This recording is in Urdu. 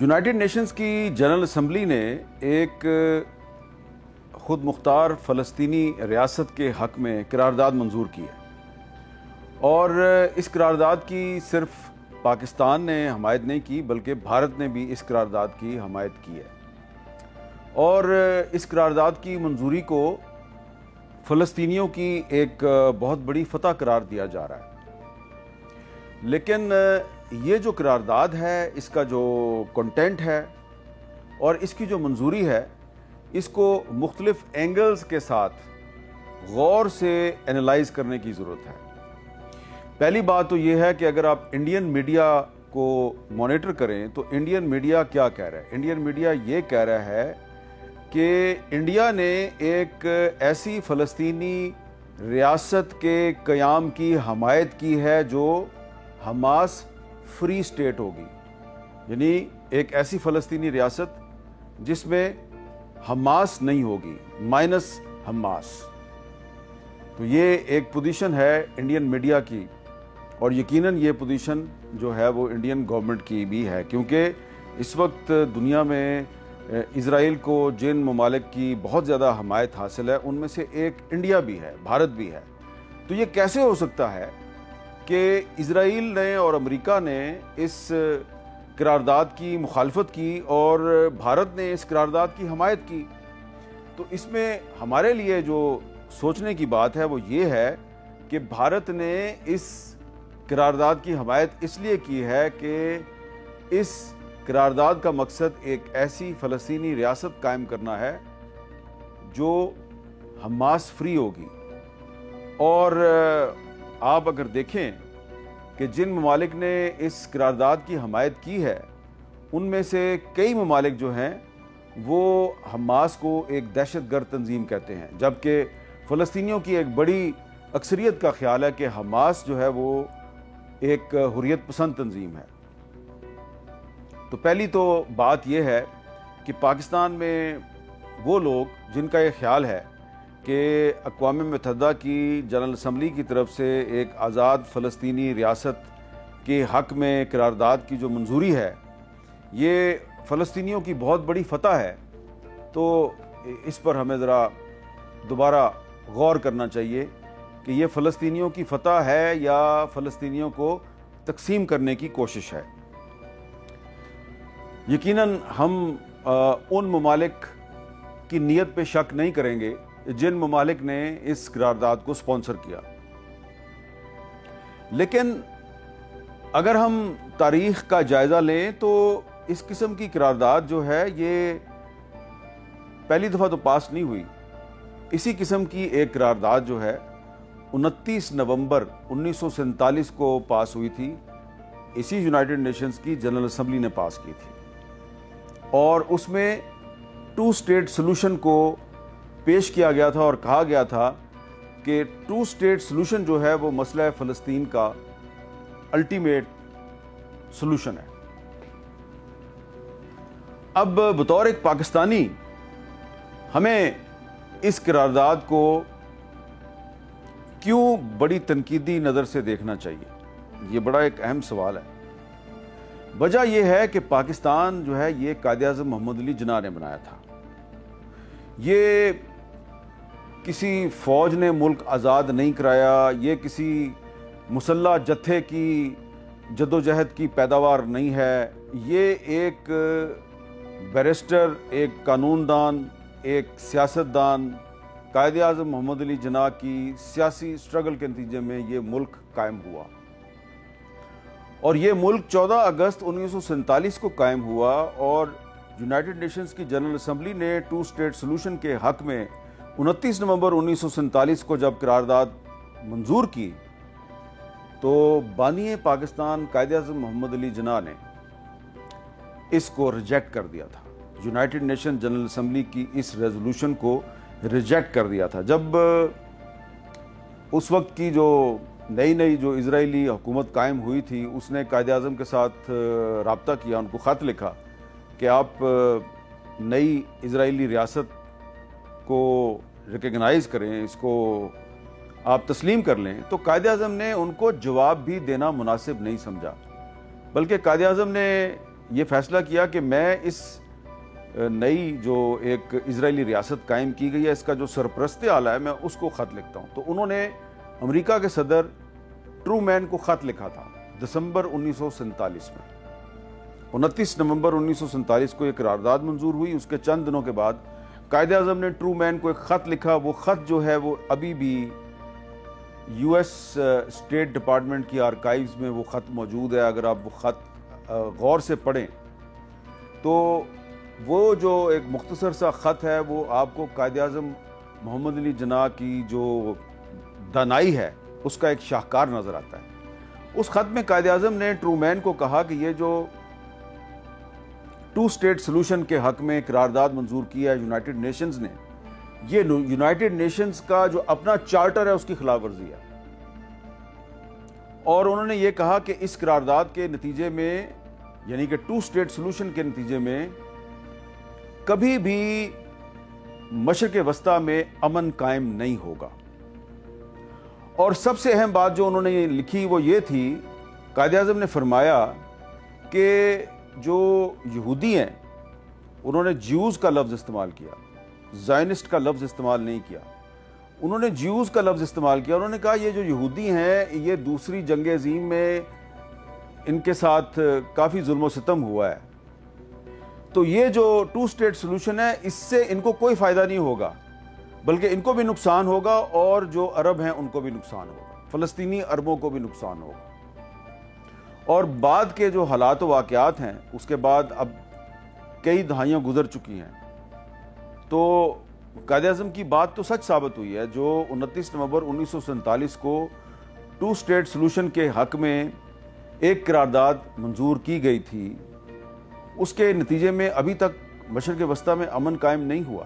یونائٹڈ نیشنز کی جنرل اسمبلی نے ایک خود مختار فلسطینی ریاست کے حق میں قرارداد منظور کی ہے، اور اس قرارداد کی صرف پاکستان نے حمایت نہیں کی بلکہ بھارت نے بھی اس قرارداد کی حمایت کی ہے، اور اس قرارداد کی منظوری کو فلسطینیوں کی ایک بہت بڑی فتح قرار دیا جا رہا ہے۔ لیکن یہ جو قرارداد ہے، اس کا جو کنٹینٹ ہے اور اس کی جو منظوری ہے، اس کو مختلف اینگلز کے ساتھ غور سے انالائز کرنے کی ضرورت ہے۔ پہلی بات تو یہ ہے کہ اگر آپ انڈین میڈیا کو مانیٹر کریں تو انڈین میڈیا کیا کہہ رہا ہے؟ انڈین میڈیا یہ کہہ رہا ہے کہ انڈیا نے ایک ایسی فلسطینی ریاست کے قیام کی حمایت کی ہے جو حماس فری اسٹیٹ ہوگی، یعنی ایک ایسی فلسطینی ریاست جس میں حماس نہیں ہوگی، مائنس حماس۔ تو یہ ایک پوزیشن ہے انڈین میڈیا کی، اور یقیناً یہ پوزیشن جو ہے وہ انڈین گورنمنٹ کی بھی ہے، کیونکہ اس وقت دنیا میں اسرائیل کو جن ممالک کی بہت زیادہ حمایت حاصل ہے ان میں سے ایک انڈیا بھی ہے، بھارت بھی ہے۔ تو یہ کیسے ہو سکتا ہے کہ اسرائیل نے اور امریکہ نے اس قرارداد کی مخالفت کی اور بھارت نے اس قرارداد کی حمایت کی؟ تو اس میں ہمارے لیے جو سوچنے کی بات ہے وہ یہ ہے کہ بھارت نے اس قرارداد کی حمایت اس لیے کی ہے کہ اس قرارداد کا مقصد ایک ایسی فلسطینی ریاست قائم کرنا ہے جو حماس فری ہوگی۔ اور آپ اگر دیکھیں کہ جن ممالک نے اس قرارداد کی حمایت کی ہے ان میں سے کئی ممالک جو ہیں وہ حماس کو ایک دہشت گرد تنظیم کہتے ہیں، جبکہ فلسطینیوں کی ایک بڑی اکثریت کا خیال ہے کہ حماس جو ہے وہ ایک حریت پسند تنظیم ہے۔ تو پہلی تو بات یہ ہے کہ پاکستان میں وہ لوگ جن کا یہ خیال ہے کہ اقوام متحدہ کی جنرل اسمبلی کی طرف سے ایک آزاد فلسطینی ریاست کے حق میں قرارداد کی جو منظوری ہے یہ فلسطینیوں کی بہت بڑی فتح ہے، تو اس پر ہمیں ذرا دوبارہ غور کرنا چاہیے کہ یہ فلسطینیوں کی فتح ہے یا فلسطینیوں کو تقسیم کرنے کی کوشش ہے۔ یقیناً ہم ان ممالک کی نیت پہ شک نہیں کریں گے جن ممالک نے اس قرارداد کو سپانسر کیا، لیکن اگر ہم تاریخ کا جائزہ لیں تو اس قسم کی قرارداد جو ہے یہ پہلی دفعہ تو پاس نہیں ہوئی۔ اسی قسم کی ایک قرارداد جو ہے 29 نومبر 1947 کو پاس ہوئی تھی، اسی یونائٹڈ نیشنز کی جنرل اسمبلی نے پاس کی تھی، اور اس میں 2 اسٹیٹ سلوشن کو پیش کیا گیا تھا اور کہا گیا تھا کہ 2 اسٹیٹ سلوشن جو ہے وہ مسئلہ فلسطین کا الٹیمیٹ سلوشن ہے۔ اب بطور ایک پاکستانی ہمیں اس قرارداد کو کیوں بڑی تنقیدی نظر سے دیکھنا چاہیے؟ یہ بڑا ایک اہم سوال ہے۔ وجہ یہ ہے کہ پاکستان جو ہے یہ قائد اعظم محمد علی جناح نے بنایا تھا۔ یہ کسی فوج نے ملک آزاد نہیں کرایا، یہ کسی مسلح جتھے کی جدوجہد کی پیداوار نہیں ہے، یہ ایک بیرسٹر، ایک قانون دان، ایک سیاستدان قائد اعظم محمد علی جناح کی سیاسی سٹرگل کے نتیجے میں یہ ملک قائم ہوا، اور یہ ملک 14 اگست 1947 کو قائم ہوا، اور یونائٹڈ نیشنز کی جنرل اسمبلی نے 2 اسٹیٹ سلوشن کے حق میں 29 نومبر 1947 کو جب قرارداد منظور کی تو بانی پاکستان قائد اعظم محمد علی جناح نے اس کو ریجیکٹ کر دیا تھا، یونائٹڈ نیشن جنرل اسمبلی کی اس ریزولوشن کو ریجیکٹ کر دیا تھا۔ جب اس وقت کی جو نئی جو اسرائیلی حکومت قائم ہوئی تھی اس نے قائد اعظم کے ساتھ رابطہ کیا، ان کو خط لکھا کہ آپ نئی اسرائیلی ریاست کو ریکگنائز کریں، اس کو آپ تسلیم کر لیں، تو قائد اعظم نے ان کو جواب بھی دینا مناسب نہیں سمجھا، بلکہ قائد اعظم نے یہ فیصلہ کیا کہ میں اس نئی جو ایک اسرائیلی ریاست قائم کی گئی ہے اس کا جو سرپرست اعلیٰ ہے میں اس کو خط لکھتا ہوں. تو انہوں نے امریکہ کے صدر ٹرومین کو خط لکھا تھا دسمبر 1947 میں. 29 نومبر 1947 کو ایک قرارداد منظور ہوئی. اس کے چند دنوں کے بعد قائد اعظم نے ٹرومین کو ایک خط لکھا. وہ خط جو ہے وہ ابھی بھی یو ایس اسٹیٹ ڈپارٹمنٹ کی آرکائیوز میں وہ خط موجود ہے. اگر آپ وہ خط غور سے پڑھیں تو وہ جو ایک مختصر سا خط ہے وہ آپ کو قائد اعظم محمد علی جناح کی جو دانائی ہے اس کا ایک شاہکار نظر آتا ہے. اس خط میں قائد اعظم نے ٹرومین کو کہا کہ یہ جو 2 اسٹیٹ سلوشن کے حق میں قرارداد منظور کیا ہے یونائٹڈ نیشنز نے, یہ یونائٹڈ نیشنز کا جو اپنا چارٹر ہے اس کی خلاف ورزی ہے. اور انہوں نے یہ کہا کہ اس قرارداد کے نتیجے میں یعنی کہ 2 اسٹیٹ سلوشن کے نتیجے میں کبھی بھی مشرق وسطیٰ میں امن قائم نہیں ہوگا. اور سب سے اہم بات جو انہوں نے لکھی وہ یہ تھی, قائد اعظم نے فرمایا کہ جو یہودی ہیں انہوں نے جیوز کا لفظ استعمال کیا, زائنسٹ کا لفظ استعمال نہیں کیا. انہوں نے جیوز کا لفظ استعمال کیا. انہوں نے کہا یہ جو یہودی ہیں یہ دوسری جنگ عظیم میں ان کے ساتھ کافی ظلم و ستم ہوا ہے, تو یہ جو 2 اسٹیٹ سلوشن ہے اس سے ان کو کوئی فائدہ نہیں ہوگا بلکہ ان کو بھی نقصان ہوگا اور جو عرب ہیں ان کو بھی نقصان ہوگا, فلسطینی عربوں کو بھی نقصان ہوگا. اور بعد کے جو حالات و واقعات ہیں اس کے بعد اب کئی دہائیاں گزر چکی ہیں تو قائد اعظم کی بات تو سچ ثابت ہوئی ہے. جو 29 نومبر 1947 کو 2 اسٹیٹ سلوشن کے حق میں ایک قرارداد منظور کی گئی تھی اس کے نتیجے میں ابھی تک مشرق وسطیٰ میں امن قائم نہیں ہوا.